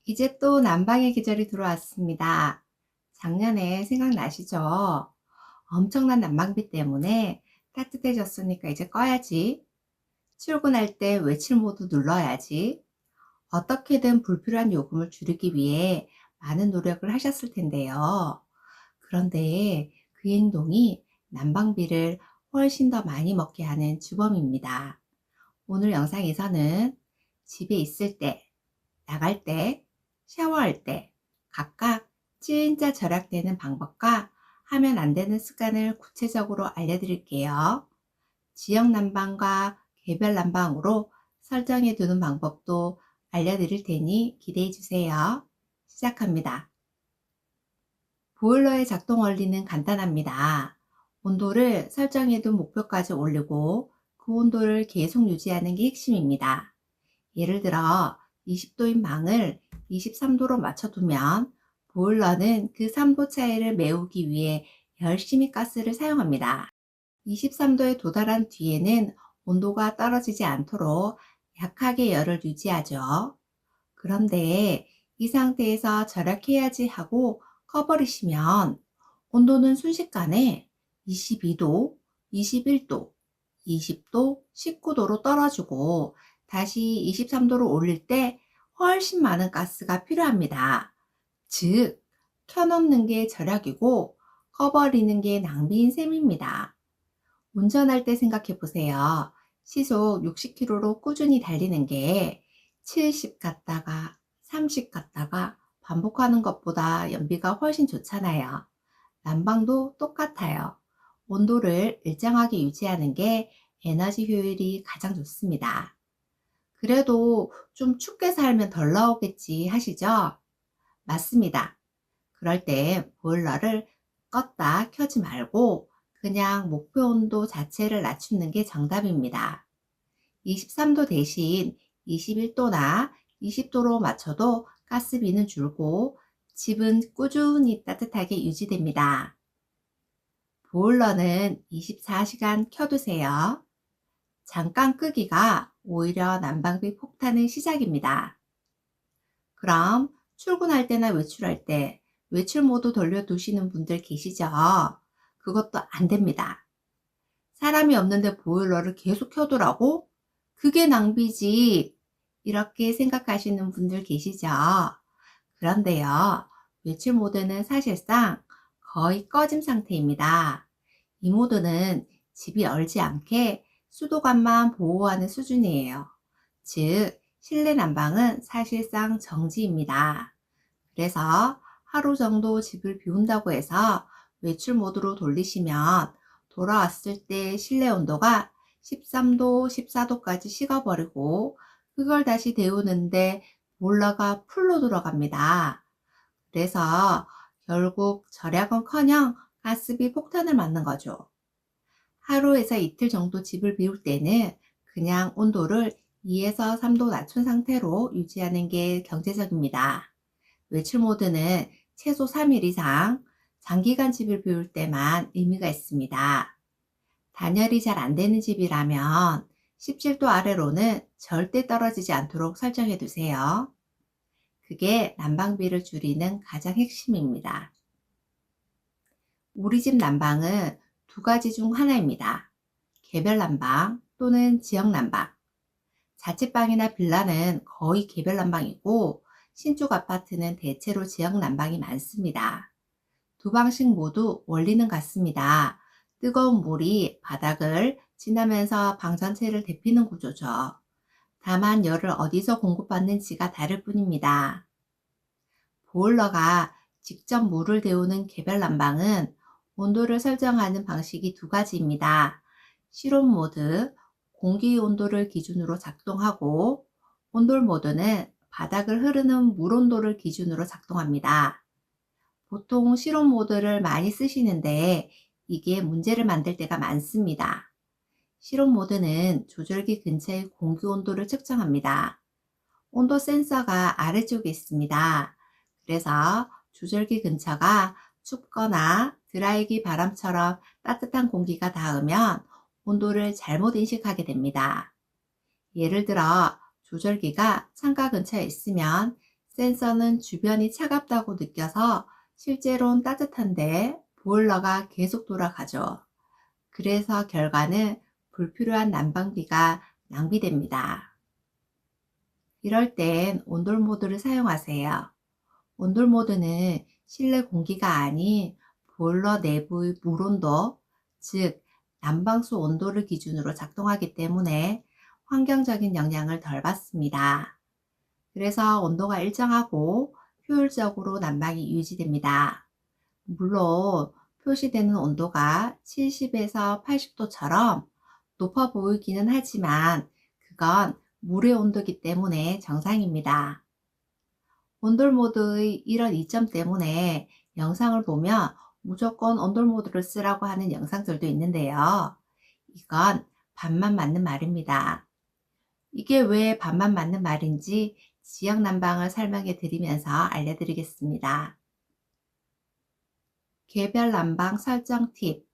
이제 또 난방의 계절이 들어왔습니다. 작년에 생각나시죠? 엄청난 난방비 때문에 따뜻해졌으니까 이제 꺼야지. 출근할 때 외출 모드 눌러야지. 어떻게든 불필요한 요금을 줄이기 위해 많은 노력을 하셨을 텐데요. 그런데 그 행동이 난방비를 훨씬 더 많이 먹게 하는 주범입니다. 오늘 영상에서는 집에 있을 때, 나갈 때, 샤워할 때 각각 진짜 절약되는 방법과 하면 안 되는 습관을 구체적으로 알려드릴게요. 지역 난방과 개별 난방으로 설정해 두는 방법도 알려드릴 테니 기대해 주세요. 시작합니다. 보일러의 작동 원리는 간단합니다. 온도를 설정해 둔 목표까지 올리고 그 온도를 계속 유지하는 게 핵심입니다. 예를 들어 20도인 방을 23도로 맞춰두면 보일러는 그 3도 차이를 메우기 위해 열심히 가스를 사용합니다. 23도에 도달한 뒤에는 온도가 떨어지지 않도록 약하게 열을 유지하죠. 그런데 이 상태에서 절약해야지 하고 꺼버리시면 온도는 순식간에 22도, 21도, 20도, 19도로 떨어지고 다시 23도로 올릴 때 훨씬 많은 가스가 필요합니다. 즉, 켜놓는 게 절약이고 꺼버리는 게 낭비인 셈입니다. 운전할 때 생각해 보세요. 시속 60km로 꾸준히 달리는 게 70 갔다가 30 갔다가 반복하는 것보다 연비가 훨씬 좋잖아요. 난방도 똑같아요. 온도를 일정하게 유지하는 게 에너지 효율이 가장 좋습니다. 그래도 좀 춥게 살면 덜 나오겠지 하시죠? 맞습니다. 그럴 때 보일러를 껐다 켜지 말고 그냥 목표 온도 자체를 낮추는 게 정답입니다. 23도 대신 21도나 20도로 맞춰도 가스비는 줄고 집은 꾸준히 따뜻하게 유지됩니다. 보일러는 24시간 켜두세요. 잠깐 끄기가 오히려 난방비 폭탄의 시작입니다. 그럼 출근할 때나 외출할 때 외출 모드 돌려두시는 분들 계시죠? 그것도 안 됩니다. 사람이 없는데 보일러를 계속 켜두라고? 그게 낭비지. 이렇게 생각하시는 분들 계시죠? 그런데요, 외출 모드는 사실상 거의 꺼짐 상태입니다. 이 모드는 집이 얼지 않게 수도관만 보호하는 수준이에요. 즉, 실내 난방은 사실상 정지입니다. 그래서 하루 정도 집을 비운다고 해서 외출 모드로 돌리시면 돌아왔을 때 실내 온도가 13도, 14도까지 식어버리고 그걸 다시 데우는데 보일러가 풀로 들어갑니다. 그래서 결국 절약은커녕 가스비 폭탄을 맞는 거죠. 하루에서 이틀 정도 집을 비울 때는 그냥 온도를 2에서 3도 낮춘 상태로 유지하는 게 경제적입니다. 외출 모드는 최소 3일 이상 장기간 집을 비울 때만 의미가 있습니다. 단열이 잘 안 되는 집이라면 17도 아래로는 절대 떨어지지 않도록 설정해 두세요. 그게 난방비를 줄이는 가장 핵심입니다. 우리 집 난방은 두 가지 중 하나입니다. 개별 난방 또는 지역 난방. 자취방이나 빌라는 거의 개별 난방이고 신축 아파트는 대체로 지역 난방이 많습니다. 두 방식 모두 원리는 같습니다. 뜨거운 물이 바닥을 지나면서 방 전체를 데피는 구조죠. 다만 열을 어디서 공급받는지가 다를 뿐입니다. 보일러가 직접 물을 데우는 개별 난방은 온도를 설정하는 방식이 두 가지입니다. 실온 모드, 공기 온도를 기준으로 작동하고 온돌 모드는 바닥을 흐르는 물 온도를 기준으로 작동합니다. 보통 실온 모드를 많이 쓰시는데 이게 문제를 만들 때가 많습니다. 실온 모드는 조절기 근처의 공기 온도를 측정합니다. 온도 센서가 아래쪽에 있습니다. 그래서 조절기 근처가 춥거나 드라이기 바람처럼 따뜻한 공기가 닿으면 온도를 잘못 인식하게 됩니다. 예를 들어 조절기가 창가 근처에 있으면 센서는 주변이 차갑다고 느껴서 실제로는 따뜻한데 보일러가 계속 돌아가죠. 그래서 결과는 불필요한 난방비가 낭비됩니다. 이럴 땐 온돌 모드를 사용하세요. 온돌 모드는 실내 공기가 아닌 보일러 내부의 물 온도, 즉 난방수 온도를 기준으로 작동하기 때문에 환경적인 영향을 덜 받습니다. 그래서 온도가 일정하고 효율적으로 난방이 유지됩니다. 물론 표시되는 온도가 70에서 80도처럼 높아 보이기는 하지만 그건 물의 온도이기 때문에 정상입니다. 온돌 모드의 이런 이점 때문에 영상을 보면 무조건 온돌 모드를 쓰라고 하는 영상들도 있는데요. 이건 반만 맞는 말입니다. 이게 왜 반만 맞는 말인지 지역 난방을 설명해 드리면서 알려드리겠습니다. 개별 난방 설정 팁.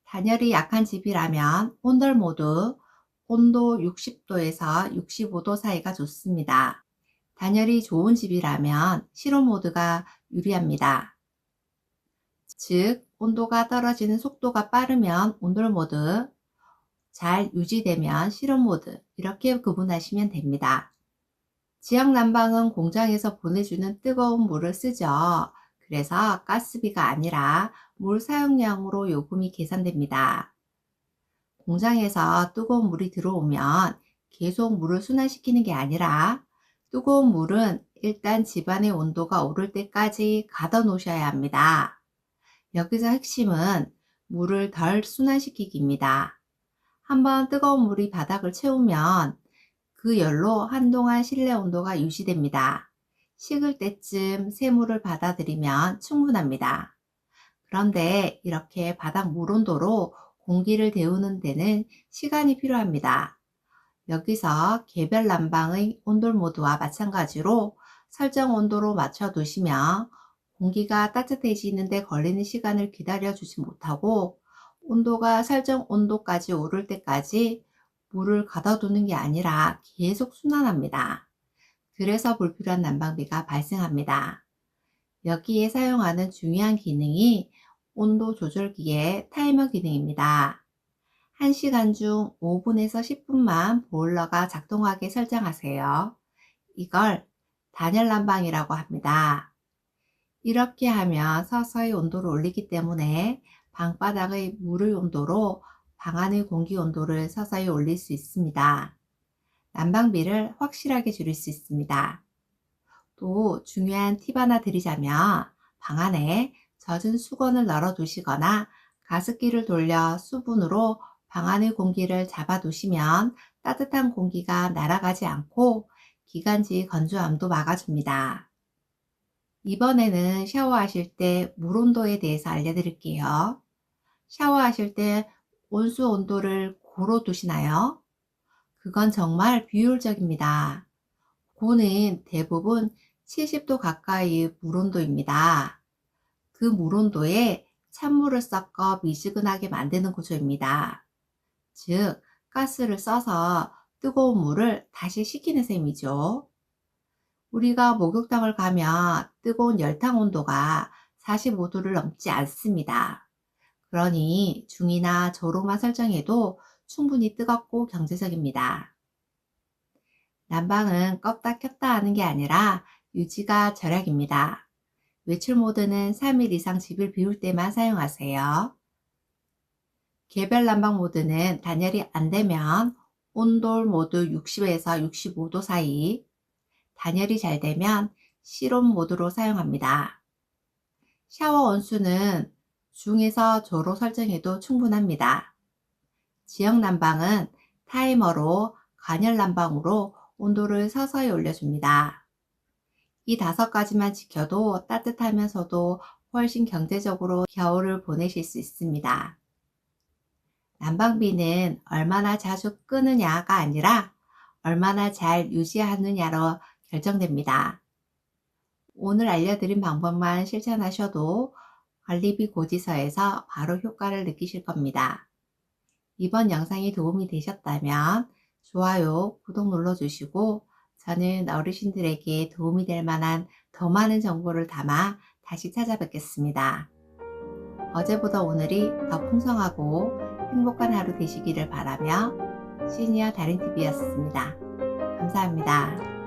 단열이 약한 집이라면 온돌 모드 온도 60도에서 65도 사이가 좋습니다. 단열이 좋은 집이라면 실온 모드가 유리합니다. 즉, 온도가 떨어지는 속도가 빠르면 온돌 모드, 잘 유지되면 실온 모드, 이렇게 구분하시면 됩니다. 지역 난방은 공장에서 보내주는 뜨거운 물을 쓰죠. 그래서 가스비가 아니라 물 사용량으로 요금이 계산됩니다. 공장에서 뜨거운 물이 들어오면 계속 물을 순환시키는 게 아니라 뜨거운 물은 일단 집안의 온도가 오를 때까지 가둬 놓으셔야 합니다. 여기서 핵심은 물을 덜 순환시키기입니다. 한번 뜨거운 물이 바닥을 채우면 그 열로 한동안 실내 온도가 유지됩니다. 식을 때쯤 새물을 받아들이면 충분합니다. 그런데 이렇게 바닥 물 온도로 공기를 데우는 데는 시간이 필요합니다. 여기서 개별 난방의 온돌 모드와 마찬가지로 설정 온도로 맞춰 두시면 공기가 따뜻해지는데 걸리는 시간을 기다려 주지 못하고 온도가 설정 온도까지 오를 때까지 물을 가둬두는 게 아니라 계속 순환합니다. 그래서 불필요한 난방비가 발생합니다. 여기에 사용하는 중요한 기능이 온도 조절기의 타이머 기능입니다. 1시간 중 5분에서 10분만 보일러가 작동하게 설정하세요. 이걸 단열 난방이라고 합니다. 이렇게 하면 서서히 온도를 올리기 때문에 방바닥의 물의 온도로 방 안의 공기 온도를 서서히 올릴 수 있습니다. 난방비를 확실하게 줄일 수 있습니다. 또 중요한 팁 하나 드리자면 방 안에 젖은 수건을 널어 두시거나 가습기를 돌려 수분으로 방 안의 공기를 잡아 두시면 따뜻한 공기가 날아가지 않고 기관지 건조함도 막아줍니다. 이번에는 샤워하실 때 물 온도에 대해서 알려드릴게요. 샤워하실 때 온수 온도를 고로 두시나요? 그건 정말 비효율적입니다. 고는 대부분 70도 가까이의 물 온도입니다. 그 물 온도에 찬물을 섞어 미지근하게 만드는 구조입니다. 즉, 가스를 써서 뜨거운 물을 다시 식히는 셈이죠. 우리가 목욕탕을 가면 뜨거운 열탕 온도가 45도를 넘지 않습니다. 그러니 중이나 저로만 설정해도 충분히 뜨겁고 경제적입니다. 난방은 껐다 켰다 하는 게 아니라 유지가 절약입니다. 외출 모드는 3일 이상 집을 비울 때만 사용하세요. 개별 난방 모드는 단열이 안 되면 온돌 모드 60에서 65도 사이, 단열이 잘 되면 실온 모드로 사용합니다. 샤워 온수는 중에서 저로 설정해도 충분합니다. 지역 난방은 타이머로 간열 난방으로 온도를 서서히 올려줍니다. 이 5가지만 지켜도 따뜻하면서도 훨씬 경제적으로 겨울을 보내실 수 있습니다. 난방비는 얼마나 자주 끄느냐가 아니라 얼마나 잘 유지하느냐로 결정됩니다. 오늘 알려드린 방법만 실천하셔도 관리비 고지서에서 바로 효과를 느끼실 겁니다. 이번 영상이 도움이 되셨다면 좋아요, 구독 눌러주시고 저는 어르신들에게 도움이 될 만한 더 많은 정보를 담아 다시 찾아뵙겠습니다. 어제보다 오늘이 더 풍성하고 행복한 하루 되시기를 바라며 시니어 다린TV였습니다. 감사합니다.